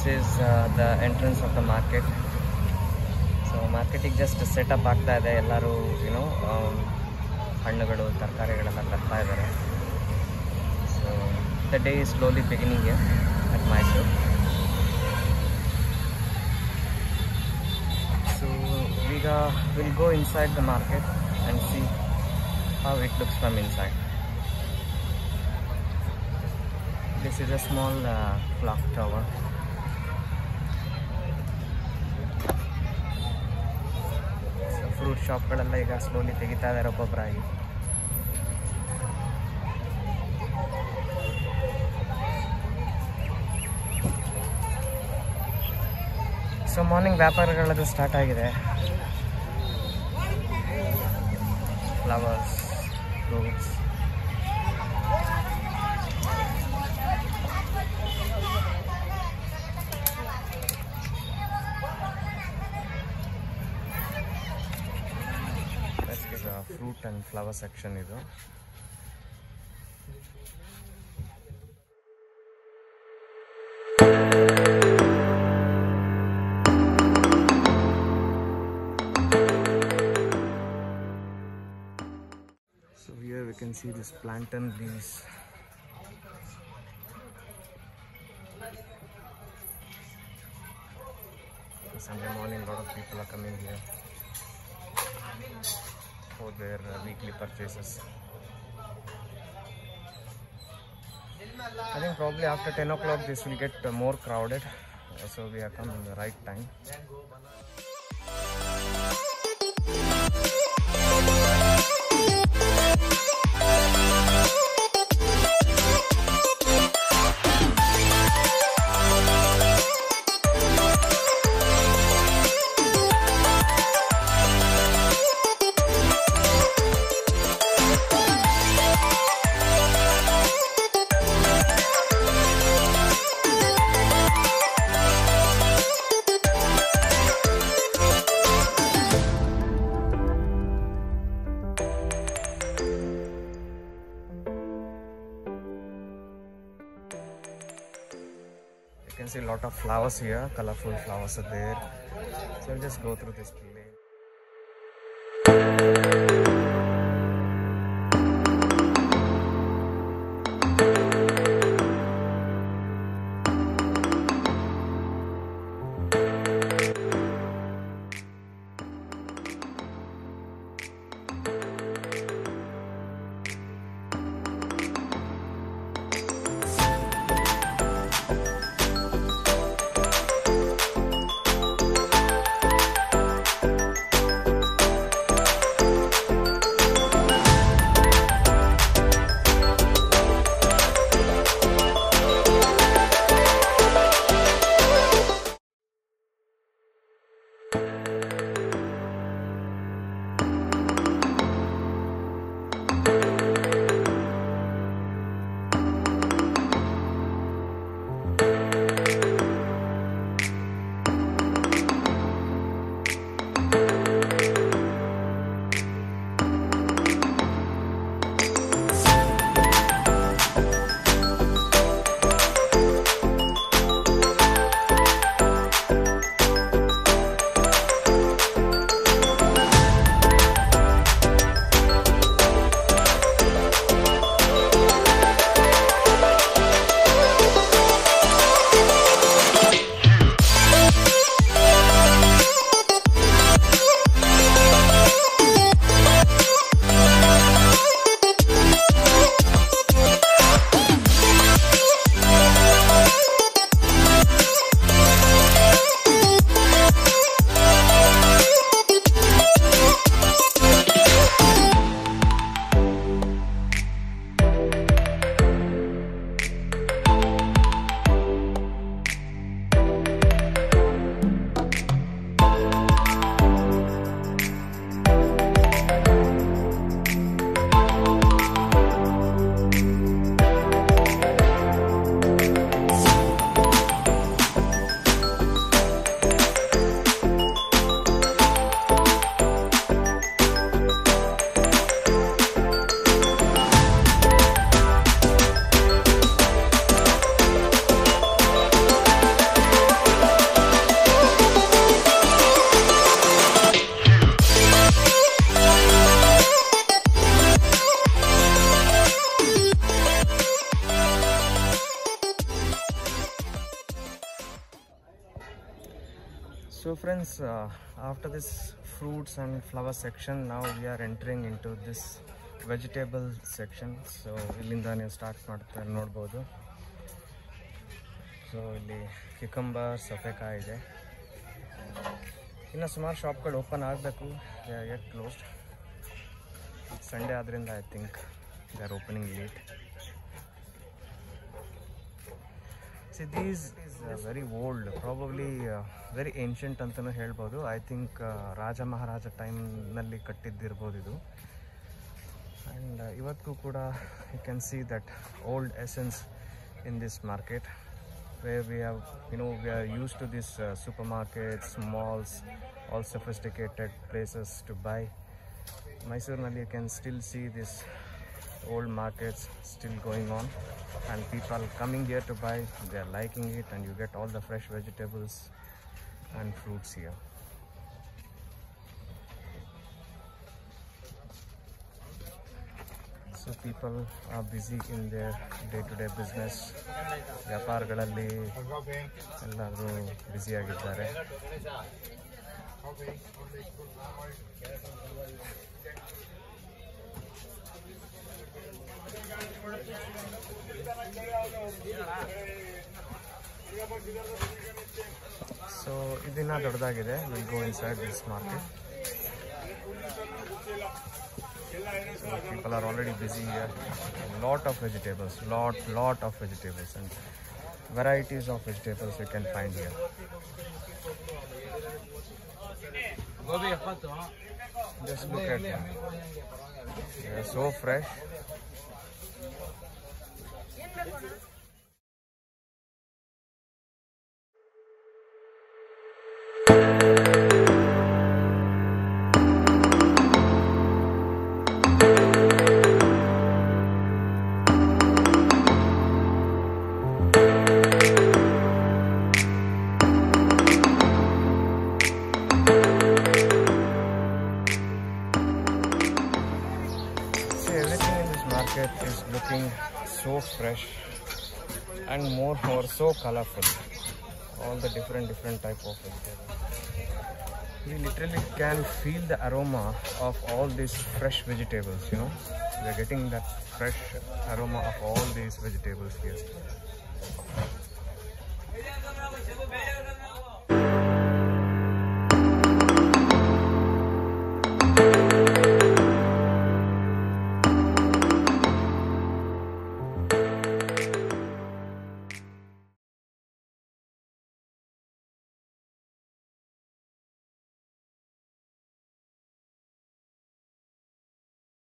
This is the entrance of the market. So market just set up ಆಗ್ತಾ ಇದೆ. ಎಲ್ಲರೂ ಹಣ್ಣುಗಳು ತರಕಾರಿಗಳೆಲ್ಲ ತರ್ತಾ ಇದ್ದಾರೆ. So the day is slowly beginning here at Mysore. So we'll go inside the market and see how it looks from inside. This is a small clock tower. So fruit shop ಗಳೆಲ್ಲ ಈಗ slowly ತೆಗಿತಾ ಇದ್ದಾರೆ ಒಬ್ಬೊಬ್ಬರಾಗಿ. So morning ವ್ಯಾಪಾರಗಳದ್ದು start ಆಗಿದೆ. Flowers, fruits. Fruit and flower section ಇದು. So here we can see this plantain leaves. Sunday morning, a lot of people are coming here for their weekly purchases. I think probably after 10 o'clock this will get more crowded, so we have come in the right time. You can see a lot of flowers here, colorful flowers are there. So I'll just go through this place. friends, after this fruits and flower section, now we are entering into this vegetable section. So illinda ನೀವು start ಮಾಡ್ತಾರೆ ನೋಡ್ಬೋದು. So ಇಲ್ಲಿ cucumber, ಸೌತೆಕಾಯಿ ಇದೆ. ಇನ್ನು ಸುಮಾರು ಶಾಪ್ಗಳು open ಆಗಬೇಕು, they are get closed. Sunday ಆದ್ದರಿಂದ I think they are opening late. See, these is very old, probably very ancient ಅಂತಲೂ ಹೇಳ್ಬೋದು. ಐ ಥಿಂಕ್ ರಾಜ ಮಹಾರಾಜ ಟೈಮ್ನಲ್ಲಿ ಕಟ್ಟಿದ್ದಿರ್ಬೋದು ಇದು. ಆ್ಯಂಡ್ ಇವತ್ತಿಗೂ ಕೂಡ you can see that old essence in this market, where we have, we are used to this supermarkets, malls, all sophisticated places to buy. Mysore-nalli you can still see this old markets still going on, and people coming here to buy. They are liking it, and you get all the fresh vegetables and fruits here. So people are busy in their day-to-day business. ವ್ಯಾಪಾರಗಳಲ್ಲಿ ಎಲ್ಲರೂ ಬ್ಯುಸಿಯಾಗಿದ್ದಾರೆ. So ಇದನ್ನ ದೊಡ್ಡದಾಗಿದೆ. Will go inside this market. So people are already busy here. Lot of vegetables, lot of vegetables, and varieties of vegetables you can find here. Just look at them. They are so fresh. Everything in this market is looking so fresh and more so colorful. All the different type of vegetables. We literally can feel the aroma of all these fresh vegetables. We are getting that fresh aroma of all these vegetables here.